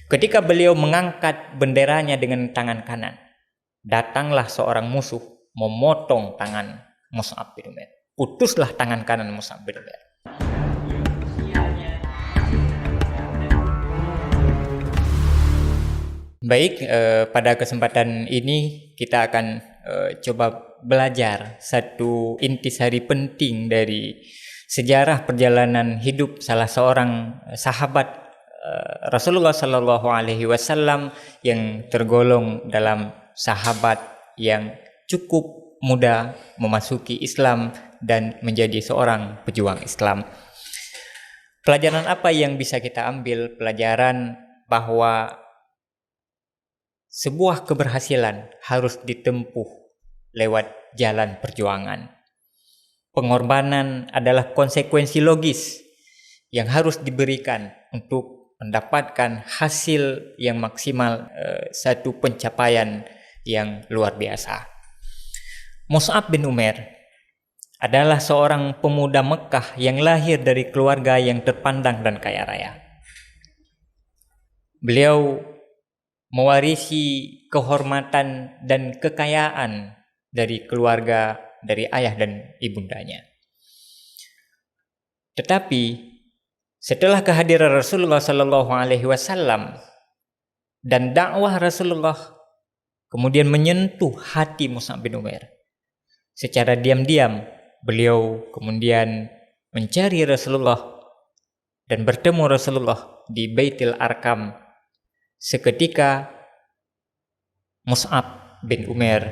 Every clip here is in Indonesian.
Ketika beliau mengangkat benderanya dengan tangan kanan, datanglah seorang musuh memotong tangan Mus'ab bin Umair. Putuslah tangan kanan Mus'ab bin Umair. Baik, pada kesempatan ini kita akan coba belajar satu intisari penting dari sejarah perjalanan hidup salah seorang sahabat Rasulullah Sallallahu Alaihi Wasallam yang tergolong dalam sahabat yang cukup muda memasuki Islam dan menjadi seorang pejuang Islam. Pelajaran apa yang bisa kita ambil? Pelajaran bahwa sebuah keberhasilan harus ditempuh lewat jalan perjuangan. Pengorbanan adalah konsekuensi logis yang harus diberikan untuk mendapatkan hasil yang maksimal, satu pencapaian yang luar biasa. Mus'ab bin Umair adalah seorang pemuda Mekah yang lahir dari keluarga yang terpandang dan kaya raya. Beliau mewarisi kehormatan dan kekayaan dari keluarga, dari ayah dan ibundanya. Tetapi setelah kehadiran Rasulullah Sallallahu Alaihi Wasallam dan dakwah Rasulullah kemudian menyentuh hati Mus'ab bin Umair, secara diam-diam beliau kemudian mencari Rasulullah dan bertemu Rasulullah di Baitul Arqam. Seketika Mus'ab bin Umair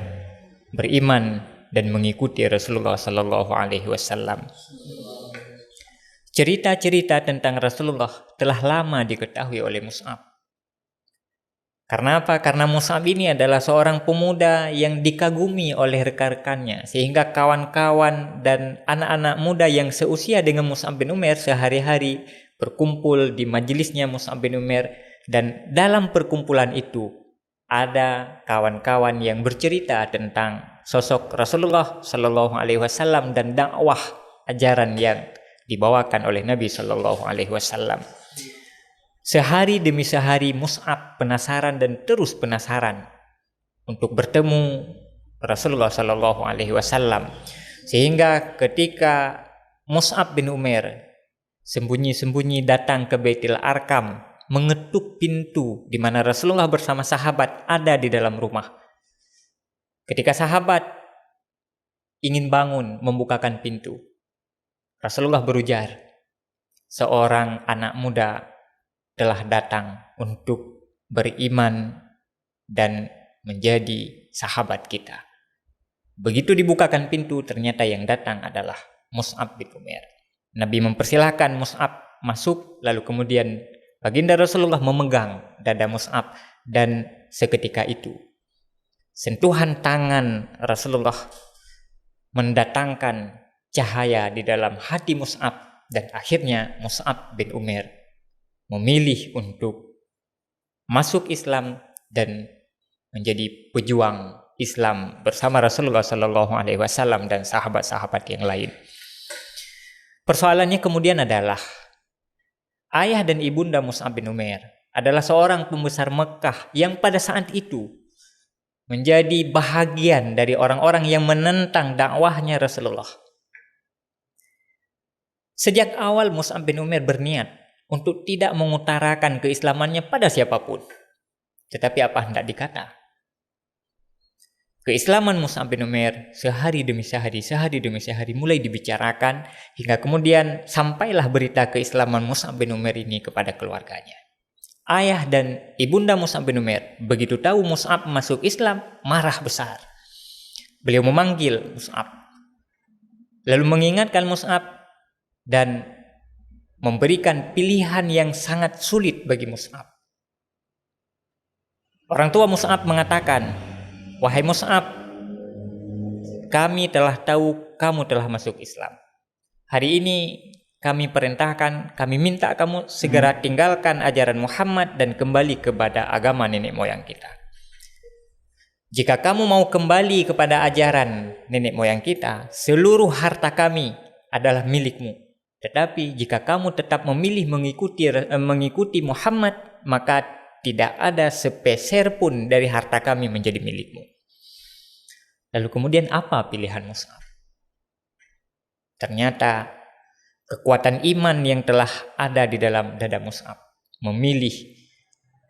beriman dan mengikuti Rasulullah Sallallahu Alaihi Wasallam. Cerita-cerita tentang Rasulullah telah lama diketahui oleh Mus'ab. Karena apa? Karena Mus'ab ini adalah seorang pemuda yang dikagumi oleh rekan-rekannya, sehingga kawan-kawan dan anak-anak muda yang seusia dengan Mus'ab bin Umair sehari-hari berkumpul di majelisnya Mus'ab bin Umair. Dan dalam perkumpulan itu ada kawan-kawan yang bercerita tentang sosok Rasulullah Sallallahu Alaihi Wasallam dan dakwah ajaran yang dibawakan oleh Nabi Sallallahu Alaihi Wasallam. Sehari demi sehari Mus'ab penasaran dan terus penasaran untuk bertemu Rasulullah Sallallahu Alaihi Wasallam, sehingga ketika Mus'ab bin Umair sembunyi-sembunyi datang ke Baitul Arqam, mengetuk pintu di mana Rasulullah bersama sahabat ada di dalam rumah. Ketika sahabat ingin bangun membukakan pintu, Rasulullah berujar, seorang anak muda telah datang untuk beriman dan menjadi sahabat kita. Begitu dibukakan pintu, ternyata yang datang adalah Mus'ab bin Umair. Nabi mempersilahkan Mus'ab masuk, lalu kemudian baginda Rasulullah memegang dada Mus'ab, dan seketika itu sentuhan tangan Rasulullah mendatangkan cahaya di dalam hati Mus'ab, dan akhirnya Mus'ab bin Umair memilih untuk masuk Islam dan menjadi pejuang Islam bersama Rasulullah Sallallahu Alaihi Wasallam dan sahabat-sahabat yang lain. Persoalannya kemudian adalah ayah dan ibunda Mus'ab bin Umair adalah seorang pembesar Mekah yang pada saat itu menjadi bahagian dari orang-orang yang menentang dakwahnya Rasulullah. Sejak awal Mus'ab bin Umair berniat untuk tidak mengutarakan keislamannya pada siapapun. Tetapi apa hendak dikata? Keislaman Mus'ab bin Umair sehari demi sehari mulai dibicarakan, hingga kemudian sampailah berita keislaman Mus'ab bin Umair ini kepada keluarganya. Ayah dan ibunda Mus'ab bin Umair begitu tahu Mus'ab masuk Islam, marah besar. Beliau memanggil Mus'ab, lalu mengingatkan Mus'ab dan memberikan pilihan yang sangat sulit bagi Mus'ab. Orang tua Mus'ab mengatakan, wahai Mus'ab, kami telah tahu kamu telah masuk Islam. Hari ini kami perintahkan, kami minta kamu segera tinggalkan ajaran Muhammad dan kembali kepada agama nenek moyang kita. Jika kamu mau kembali kepada ajaran nenek moyang kita, seluruh harta kami adalah milikmu. Tetapi jika kamu tetap memilih mengikuti Muhammad, maka tidak ada sepeser pun dari harta kami menjadi milikmu. Lalu kemudian apa pilihan Mus'ab? Ternyata kekuatan iman yang telah ada di dalam dada Mus'ab memilih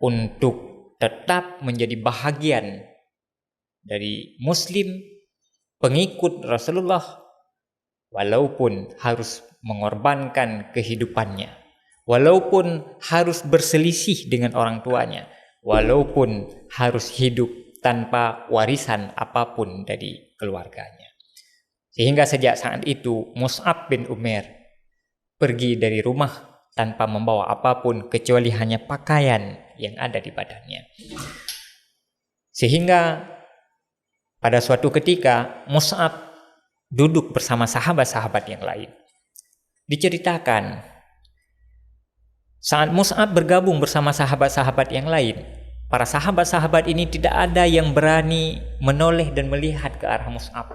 untuk tetap menjadi bahagian dari Muslim, pengikut Rasulullah, walaupun harus mengorbankan kehidupannya, walaupun harus berselisih dengan orang tuanya, walaupun harus hidup tanpa warisan apapun dari keluarganya. Sehingga sejak saat itu Mus'ab bin Umair pergi dari rumah tanpa membawa apapun kecuali hanya pakaian yang ada di badannya. Sehingga pada suatu ketika Mus'ab duduk bersama sahabat-sahabat yang lain. Diceritakan saat Mus'ab bergabung bersama sahabat-sahabat yang lain, para sahabat-sahabat ini tidak ada yang berani menoleh dan melihat ke arah Mus'ab.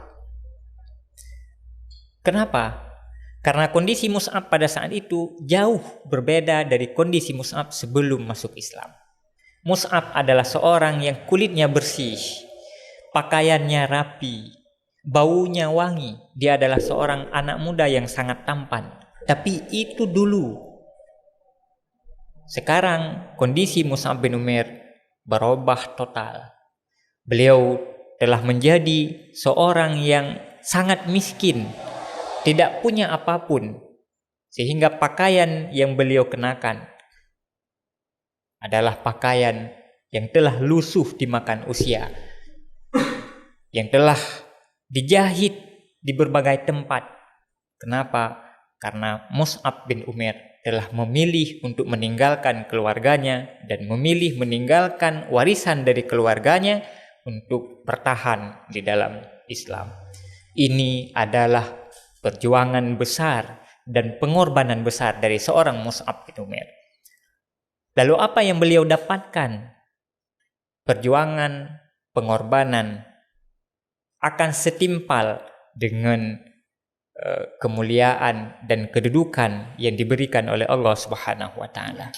Kenapa? Karena kondisi Mus'ab pada saat itu jauh berbeda dari kondisi Mus'ab sebelum masuk Islam. Mus'ab adalah seorang yang kulitnya bersih, pakaiannya rapi, baunya wangi. Dia adalah seorang anak muda yang sangat tampan. Tapi itu dulu. Sekarang kondisi Mus'ab bin Umair berubah total. Beliau telah menjadi seorang yang sangat miskin, tidak punya apapun, sehingga pakaian yang beliau kenakan adalah pakaian yang telah lusuh dimakan usia, yang telah dijahit di berbagai tempat. Kenapa? Karena Mus'ab bin Umair telah memilih untuk meninggalkan keluarganya dan memilih meninggalkan warisan dari keluarganya untuk bertahan di dalam Islam. Ini adalah perjuangan besar dan pengorbanan besar dari seorang Mus'ab bin Umair. Lalu apa yang beliau dapatkan? Perjuangan, pengorbanan akan setimpal dengan kemuliaan dan kedudukan yang diberikan oleh Allah Subhanahu wa taala.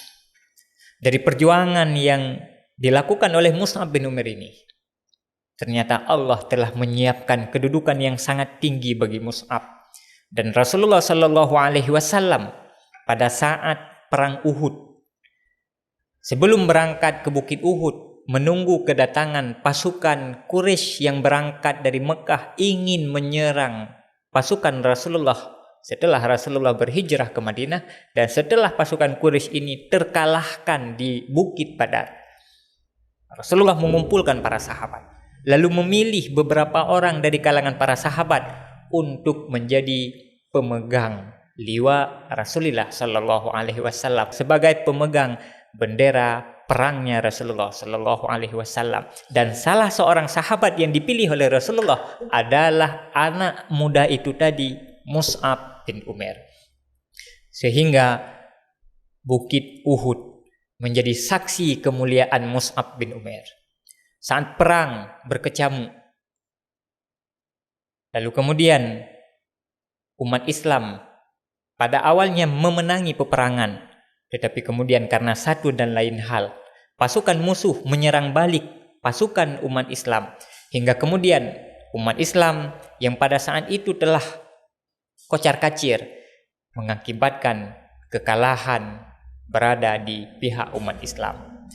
Dari perjuangan yang dilakukan oleh Mus'ab bin Umair ini, ternyata Allah telah menyiapkan kedudukan yang sangat tinggi bagi Mus'ab. Dan Rasulullah Shallallahu alaihi wasallam pada saat perang Uhud, sebelum berangkat ke Bukit Uhud, menunggu kedatangan pasukan Quraisy yang berangkat dari Mekah ingin menyerang pasukan Rasulullah setelah Rasulullah berhijrah ke Madinah, dan setelah pasukan Quraisy ini terkalahkan di Bukit Badar. Rasulullah mengumpulkan para sahabat, lalu memilih beberapa orang dari kalangan para sahabat untuk menjadi pemegang liwa Rasulullah Sallallahu Alaihi Wasallam, sebagai pemegang bendera perangnya Rasulullah Sallallahu Alaihi Wasallam. Dan salah seorang sahabat yang dipilih oleh Rasulullah adalah anak muda itu tadi, Mus'ab bin Umair. Sehingga Bukit Uhud menjadi saksi kemuliaan Mus'ab bin Umair saat perang berkecamuk. Lalu kemudian umat Islam pada awalnya memenangi peperangan, tetapi kemudian karena satu dan lain hal, pasukan musuh menyerang balik pasukan umat Islam, hingga kemudian umat Islam yang pada saat itu telah kocar-kacir mengakibatkan kekalahan berada di pihak umat Islam.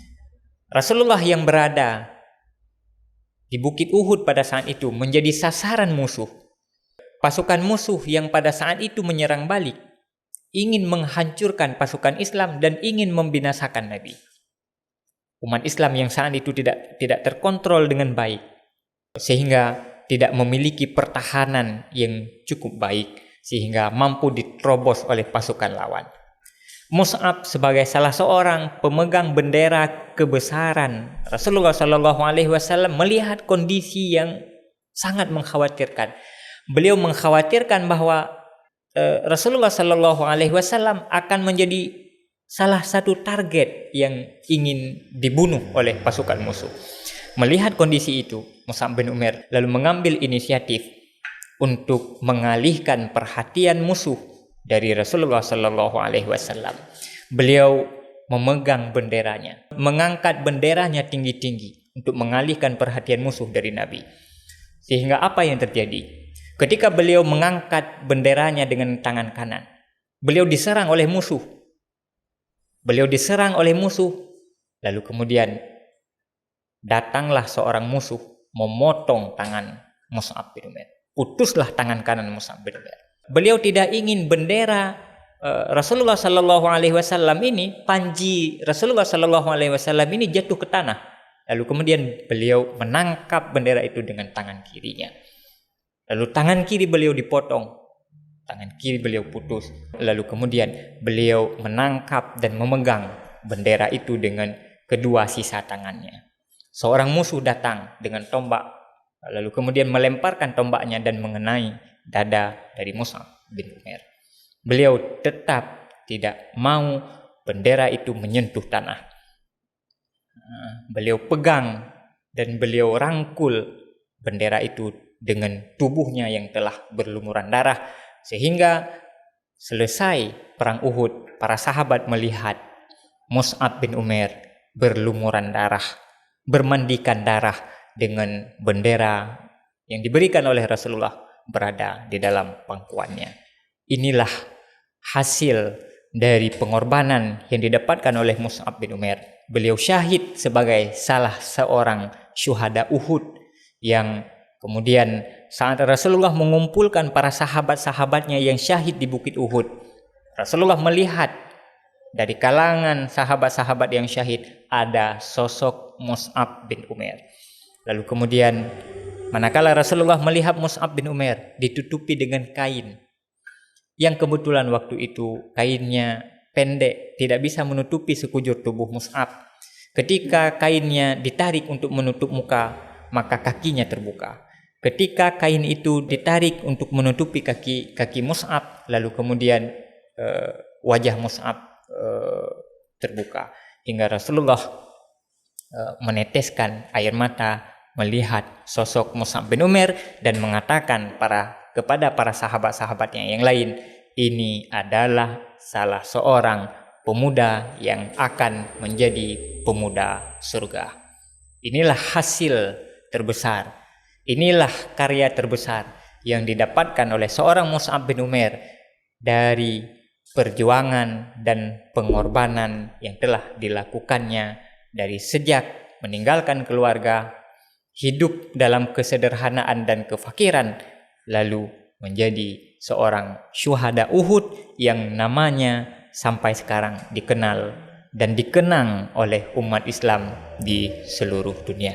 Rasulullah yang berada di Bukit Uhud pada saat itu menjadi sasaran musuh. Pasukan musuh yang pada saat itu menyerang balik ingin menghancurkan pasukan Islam dan ingin membinasakan Nabi. Umat Islam yang saat itu tidak terkontrol dengan baik, sehingga tidak memiliki pertahanan yang cukup baik, sehingga mampu diterobos oleh pasukan lawan. Mus'ab sebagai salah seorang pemegang bendera kebesaran Rasulullah Shallallahu Alaihi Wasallam melihat kondisi yang sangat mengkhawatirkan. Beliau mengkhawatirkan bahwa Rasulullah Shallallahu Alaihi Wasallam akan menjadi salah satu target yang ingin dibunuh oleh pasukan musuh. Melihat kondisi itu, Mus'ab bin Umair lalu mengambil inisiatif untuk mengalihkan perhatian musuh dari Rasulullah Shallallahu Alaihi Wasallam. Beliau memegang benderanya, mengangkat benderanya tinggi-tinggi untuk mengalihkan perhatian musuh dari Nabi. Sehingga apa yang terjadi? Ketika beliau mengangkat benderanya dengan tangan kanan, beliau diserang oleh musuh. Lalu kemudian datanglah seorang musuh memotong tangan Mus'ab bin Umair. Putuslah tangan kanan Mus'ab bin Umair. Beliau tidak ingin bendera Rasulullah Sallallahu Alaihi Wasallam ini, panji Rasulullah Sallallahu Alaihi Wasallam ini jatuh ke tanah. Lalu kemudian beliau menangkap bendera itu dengan tangan kirinya. Lalu tangan kiri beliau dipotong, tangan kiri beliau putus. Lalu kemudian beliau menangkap dan memegang bendera itu dengan kedua sisa tangannya. Seorang musuh datang dengan tombak, lalu kemudian melemparkan tombaknya dan mengenai dada dari Mus'ab bin Umair. Beliau tetap tidak mau bendera itu menyentuh tanah. Beliau pegang dan beliau rangkul bendera itu dengan tubuhnya yang telah berlumuran darah, sehingga selesai perang Uhud, para sahabat melihat Mus'ab bin Umair berlumuran darah, bermandikan darah dengan bendera yang diberikan oleh Rasulullah berada di dalam pangkuannya. Inilah hasil dari pengorbanan yang didapatkan oleh Mus'ab bin Umair. Beliau syahid sebagai salah seorang syuhada Uhud, yang kemudian saat Rasulullah mengumpulkan para sahabat-sahabatnya yang syahid di Bukit Uhud, Rasulullah melihat dari kalangan sahabat-sahabat yang syahid ada sosok Mus'ab bin Umair. Lalu kemudian manakala Rasulullah melihat Mus'ab bin Umair ditutupi dengan kain, yang kebetulan waktu itu kainnya pendek, tidak bisa menutupi sekujur tubuh Mus'ab. Ketika kainnya ditarik untuk menutup muka, maka kakinya terbuka. Ketika kain itu ditarik untuk menutupi kaki Mus'ab, lalu kemudian wajah Mus'ab terbuka, hingga Rasulullah meneteskan air mata melihat sosok Mus'ab bin Umair dan mengatakan kepada para sahabat-sahabatnya yang lain, ini adalah salah seorang pemuda yang akan menjadi pemuda surga. Inilah hasil terbesar, inilah karya terbesar yang didapatkan oleh seorang Mus'ab bin Umair dari perjuangan dan pengorbanan yang telah dilakukannya dari sejak meninggalkan keluarga, hidup dalam kesederhanaan dan kefakiran, lalu menjadi seorang syuhada Uhud yang namanya sampai sekarang dikenal dan dikenang oleh umat Islam di seluruh dunia.